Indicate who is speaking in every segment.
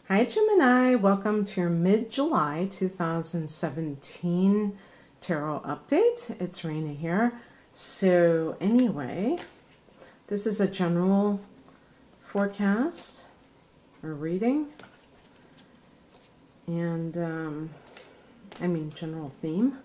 Speaker 1: Hi Gemini, welcome to your mid-July 2017 tarot update. It's Raina here. So anyway, this is a general forecast or reading, and general theme.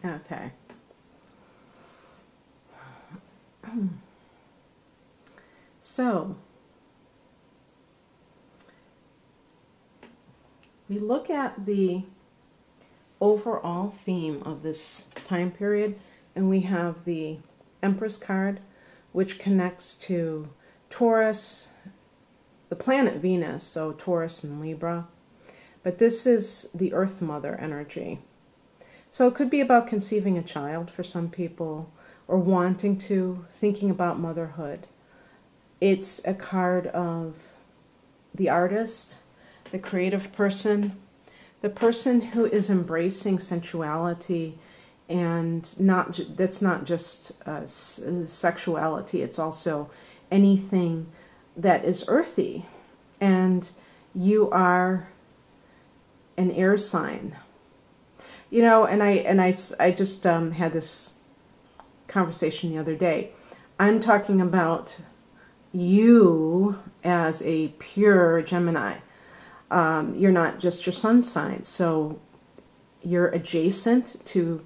Speaker 1: Okay. So, we look at the overall theme of this time period, and we have the Empress card, which connects to Taurus, the planet Venus, so Taurus and Libra. But this is the Earth Mother energy. So it could be about conceiving a child for some people, or wanting to, thinking about motherhood. It's a card of the artist, the creative person, the person who is embracing sensuality, and that's not just sexuality, it's also anything that is earthy. And you are an air sign. You know, and I just had this conversation the other day. I'm talking about you as a pure Gemini. You're not just your sun sign. So you're adjacent to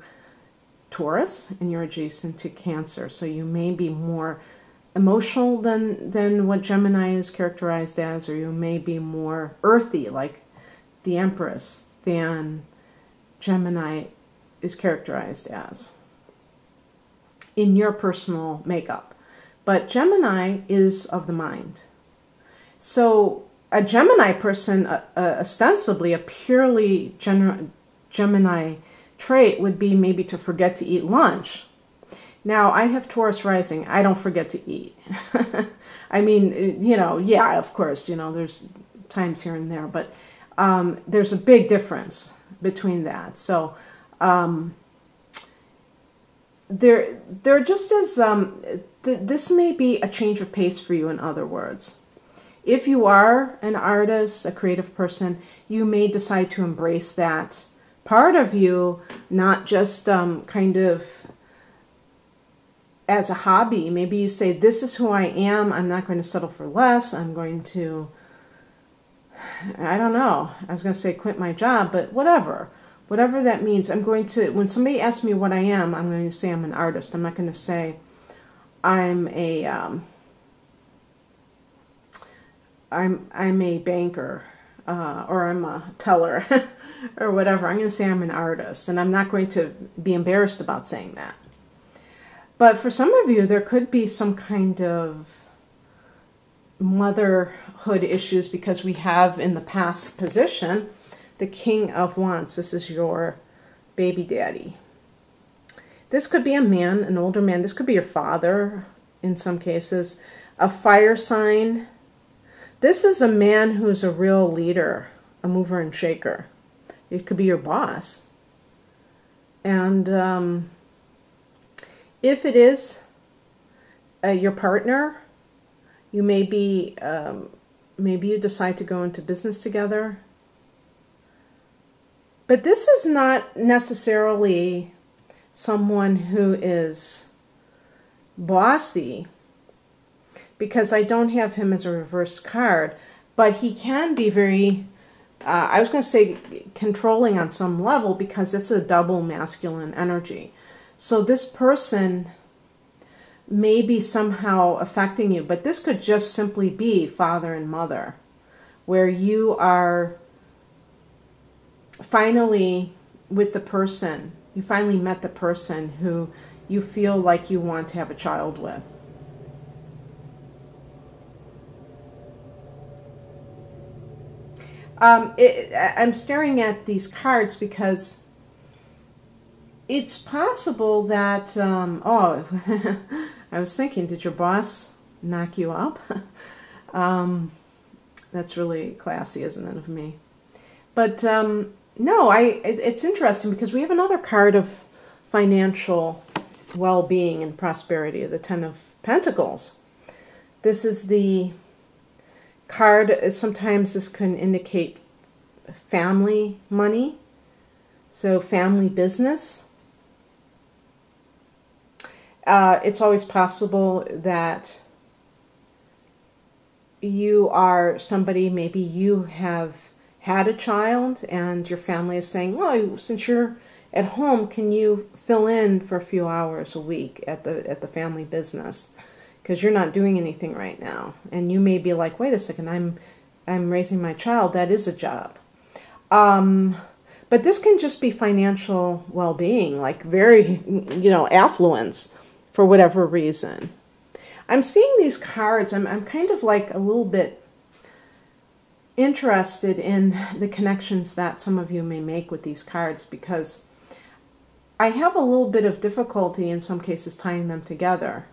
Speaker 1: Taurus and you're adjacent to Cancer. So you may be more emotional than what Gemini is characterized as, or you may be more earthy, like the Empress, than Gemini is characterized as in your personal makeup. But Gemini is of the mind. So a Gemini person, ostensibly a purely Gemini trait would be maybe to forget to eat lunch. Now, I have Taurus rising. I don't forget to eat. I mean, you know, yeah, of course, you know, there's times here and there, but there's a big difference between that. So they're just as this may be a change of pace for you. In other words, if you are an artist, a creative person, you may decide to embrace that part of you, not just kind of as a hobby. Maybe you say, this is who I am, I'm not going to settle for less, I'm going to, I don't know, I was going to say quit my job, but whatever that means. I'm going to, when somebody asks me what I am, I'm going to say I'm an artist. I'm not going to say I'm a I'm a banker or I'm a teller or whatever. I'm going to say I'm an artist, and I'm not going to be embarrassed about saying that. But for some of you, there could be some kind of motherhood issues, because we have in the past position the King of Wands. This is your baby daddy. This could be a man, an older man. This could be your father in some cases. A fire sign. This is a man who's a real leader, a mover and shaker. It could be your boss. And if it is your partner, you may be, maybe you decide to go into business together. But this is not necessarily someone who is bossy, because I don't have him as a reverse card, but he can be very, I was going to say controlling on some level, because it's a double masculine energy. So this person may be somehow affecting you, but this could just simply be father and mother, where you are finally with the person. You finally met the person who you feel like you want to have a child with. I'm staring at these cards because it's possible that, oh, I was thinking, did your boss knock you up? That's really classy, isn't it, of me? But no, it's interesting because we have another card of financial well-being and prosperity, the Ten of Pentacles. This is the card. Sometimes this can indicate family money, so family business. It's always possible that you are somebody, maybe you have had a child and your family is saying, oh, since you're at home, can you fill in for a few hours a week at the family business? Because you're not doing anything right now. And you may be like, wait a second, I'm raising my child. That is a job. But this can just be financial well-being, like very, affluence for whatever reason. I'm seeing these cards. I'm kind of like a little bit interested in the connections that some of you may make with these cards, because I have a little bit of difficulty in some cases tying them together.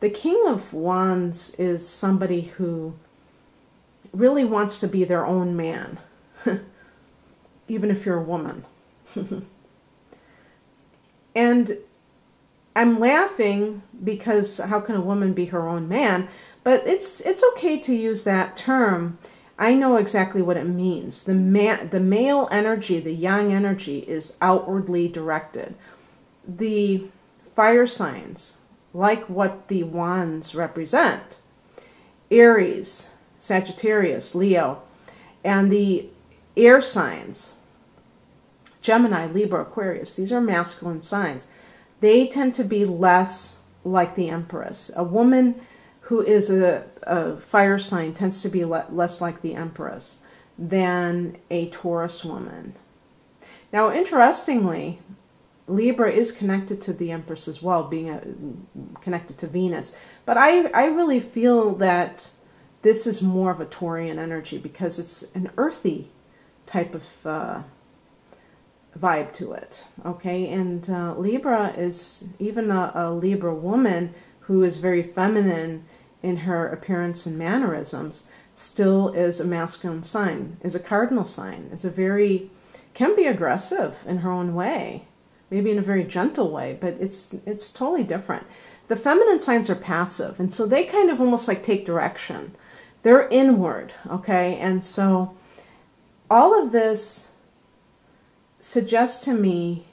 Speaker 1: The King of Wands is somebody who really wants to be their own man, even if you're a woman. And I'm laughing because how can a woman be her own man? But it's okay to use that term. I know exactly what it means. The male energy, the yang energy, is outwardly directed. The fire signs, like what the wands represent, Aries, Sagittarius, Leo, and the air signs, Gemini, Libra, Aquarius, these are masculine signs. They tend to be less like the Empress. A woman who is a fire sign tends to be less like the Empress than a Taurus woman. Now, interestingly, Libra is connected to the Empress as well, being connected to Venus. But I really feel that this is more of a Taurian energy because it's an earthy type of vibe to it, okay? And Libra is, even a Libra woman who is very feminine in her appearance and mannerisms, still is a masculine sign, is a cardinal sign, is a very, can be aggressive in her own way, maybe in a very gentle way, but it's totally different. The feminine signs are passive, and so they kind of almost like take direction. They're inward, okay? And so all of this suggests to me,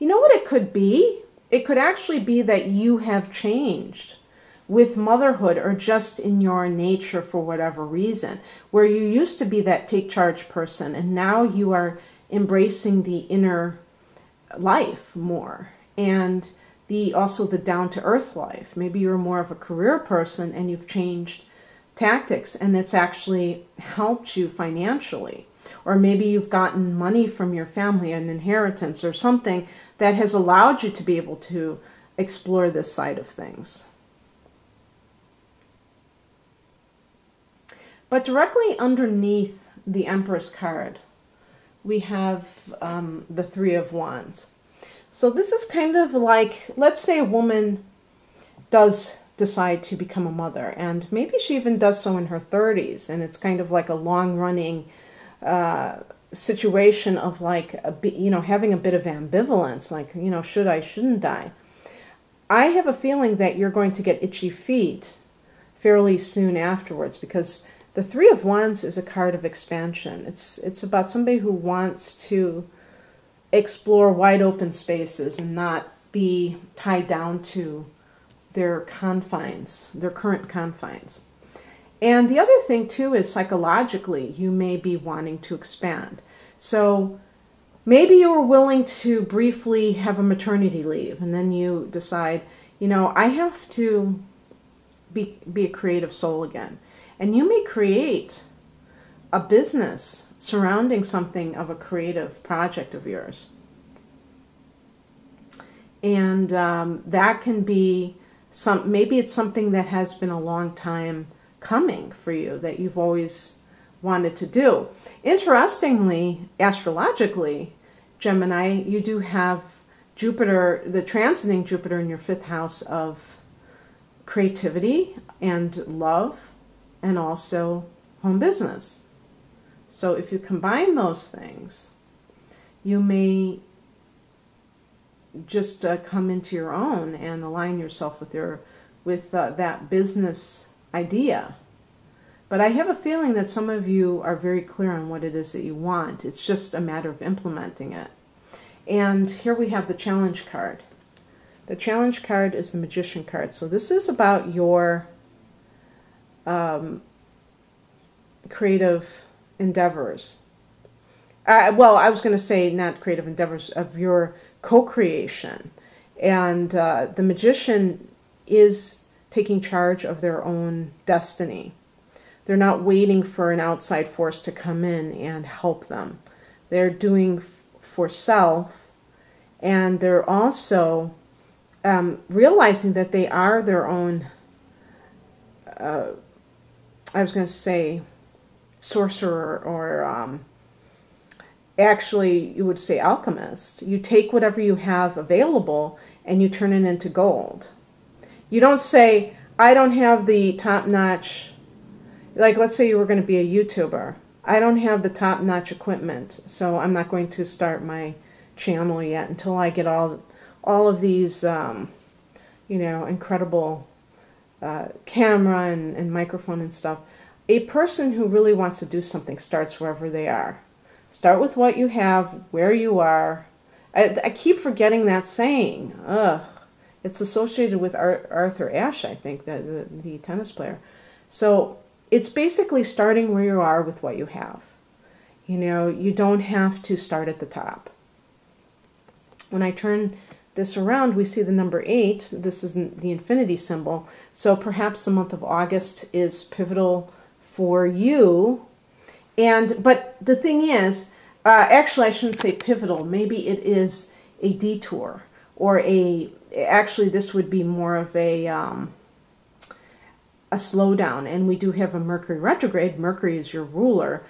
Speaker 1: you know what it could be? It could actually be that you have changed with motherhood or just in your nature for whatever reason, where you used to be that take charge person and now you are embracing the inner life more, and also the down-to-earth life. Maybe you're more of a career person and you've changed tactics and it's actually helped you financially. Or maybe you've gotten money from your family, an inheritance or something that has allowed you to be able to explore this side of things. But directly underneath the Empress card, we have the Three of Wands. So this is kind of like, let's say a woman does decide to become a mother, and maybe she even does so in her 30s, and it's kind of like a long-running situation of like, having a bit of ambivalence, like, should I, shouldn't I? I have a feeling that you're going to get itchy feet fairly soon afterwards, because the Three of Wands is a card of expansion. It's about somebody who wants to explore wide open spaces and not be tied down to their confines, their current confines. And the other thing too is psychologically, you may be wanting to expand. So maybe you were willing to briefly have a maternity leave, and then you decide, I have to be a creative soul again. And you may create a business surrounding something of a creative project of yours. And that can be maybe it's something that has been a long time coming for you, that you've always wanted to do. Interestingly, astrologically, Gemini, you do have Jupiter, the transiting Jupiter in your 5th house of creativity and love, and also home business. So if you combine those things, you may just come into your own and align yourself with that business idea. But I have a feeling that some of you are very clear on what it is that you want. It's just a matter of implementing it. And here we have the challenge card. The challenge card is the Magician card. So this is about your creative endeavors. Well, I was going to say not creative endeavors, of your co-creation. And the Magician is taking charge of their own destiny. They're not waiting for an outside force to come in and help them. They're doing for self, and they're also realizing that they are their own, I was going to say, sorcerer, or actually you would say alchemist. You take whatever you have available and you turn it into gold. You don't say, I don't have the top-notch, like let's say you were going to be a YouTuber. I don't have the top-notch equipment, so I'm not going to start my channel yet until I get all of these, you know, incredible camera and microphone and stuff. A person who really wants to do something starts wherever they are. Start with what you have, where you are. I keep forgetting that saying. Ugh. It's associated with Arthur Ashe, I think, the tennis player. So it's basically starting where you are with what you have. You know, you don't have to start at the top. When I turn this around, we see the number 8. This is the infinity symbol. So perhaps the month of August is pivotal for you. But the thing is, actually I shouldn't say pivotal. Maybe it is a detour, or actually this would be more of a slowdown. And we do have a Mercury retrograde. Mercury is your ruler,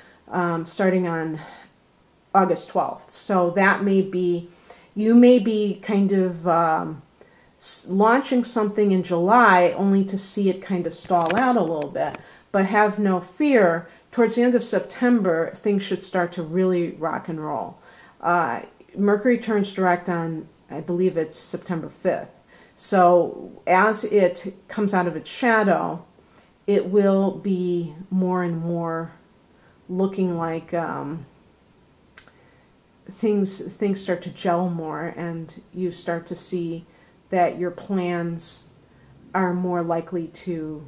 Speaker 1: starting on August 12th. So that may be, you may be kind of launching something in July only to see it kind of stall out a little bit. But have no fear. Towards the end of September, things should start to really rock and roll. Mercury turns direct on, I believe it's September 5th. So as it comes out of its shadow, it will be more and more looking like things start to gel more, and you start to see that your plans are more likely to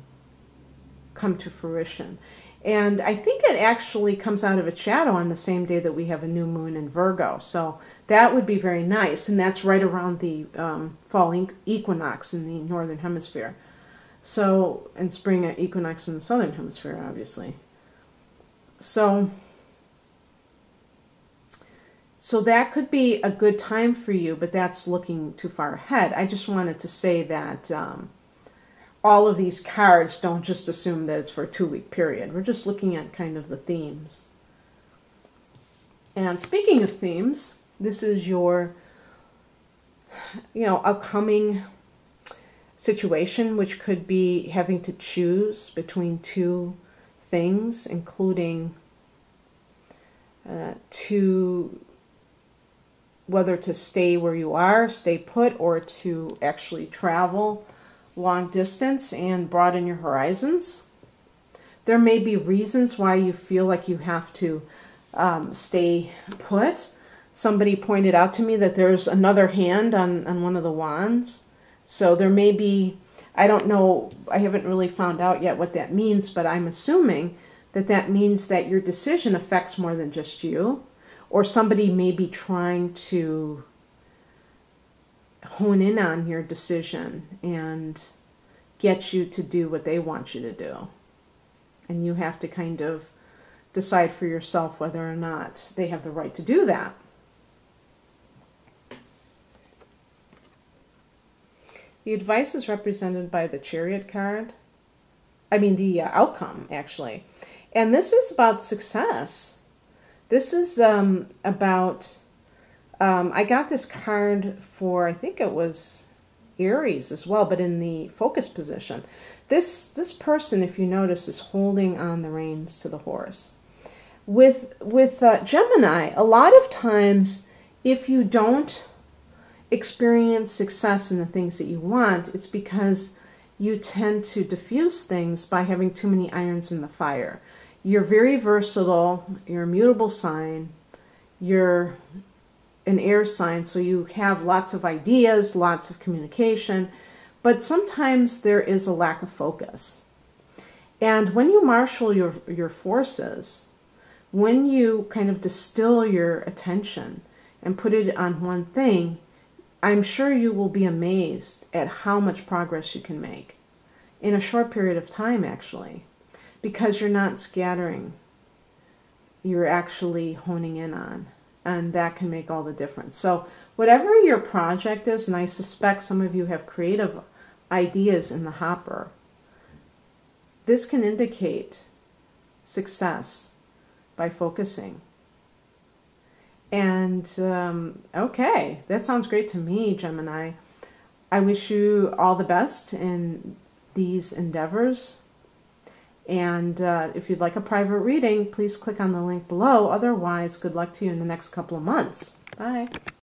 Speaker 1: come to fruition. And I think it actually comes out of its shadow on the same day that we have a new moon in Virgo. So that would be very nice. And that's right around the fall equinox in the northern hemisphere. So, and spring equinox in the southern hemisphere, obviously. So that could be a good time for you, but that's looking too far ahead. I just wanted to say that all of these cards, don't just assume that it's for a 2-week period. We're just looking at kind of the themes. And speaking of themes, this is your, upcoming situation, which could be having to choose between 2 things, including whether to stay where you are, stay put, or to actually travel long distance and broaden your horizons. There may be reasons why you feel like you have to stay put. Somebody pointed out to me that there's another hand on one of the wands. So there may be, I don't know, I haven't really found out yet what that means, but I'm assuming that that means that your decision affects more than just you, or somebody may be trying to hone in on your decision and get you to do what they want you to do. And you have to kind of decide for yourself whether or not they have the right to do that. The advice is represented by the Chariot card. I mean, the outcome, actually. And this is about success. This is about, I got this card for, I think it was Aries as well, but in the focus position. This person, if you notice, is holding on the reins to the horse. With Gemini, a lot of times, if you don't experience success in the things that you want, it's because you tend to diffuse things by having too many irons in the fire. You're very versatile, you're a mutable sign, you're an air sign, so you have lots of ideas, lots of communication, but sometimes there is a lack of focus. And when you marshal your forces, when you kind of distill your attention and put it on one thing, I'm sure you will be amazed at how much progress you can make in a short period of time, actually, because you're not scattering. You're actually honing in on, and that can make all the difference. So whatever your project is, and I suspect some of you have creative ideas in the hopper, this can indicate success by focusing. And okay, that sounds great to me, Gemini. I wish you all the best in these endeavors. And if you'd like a private reading, please click on the link below. Otherwise, good luck to you in the next couple of months. Bye.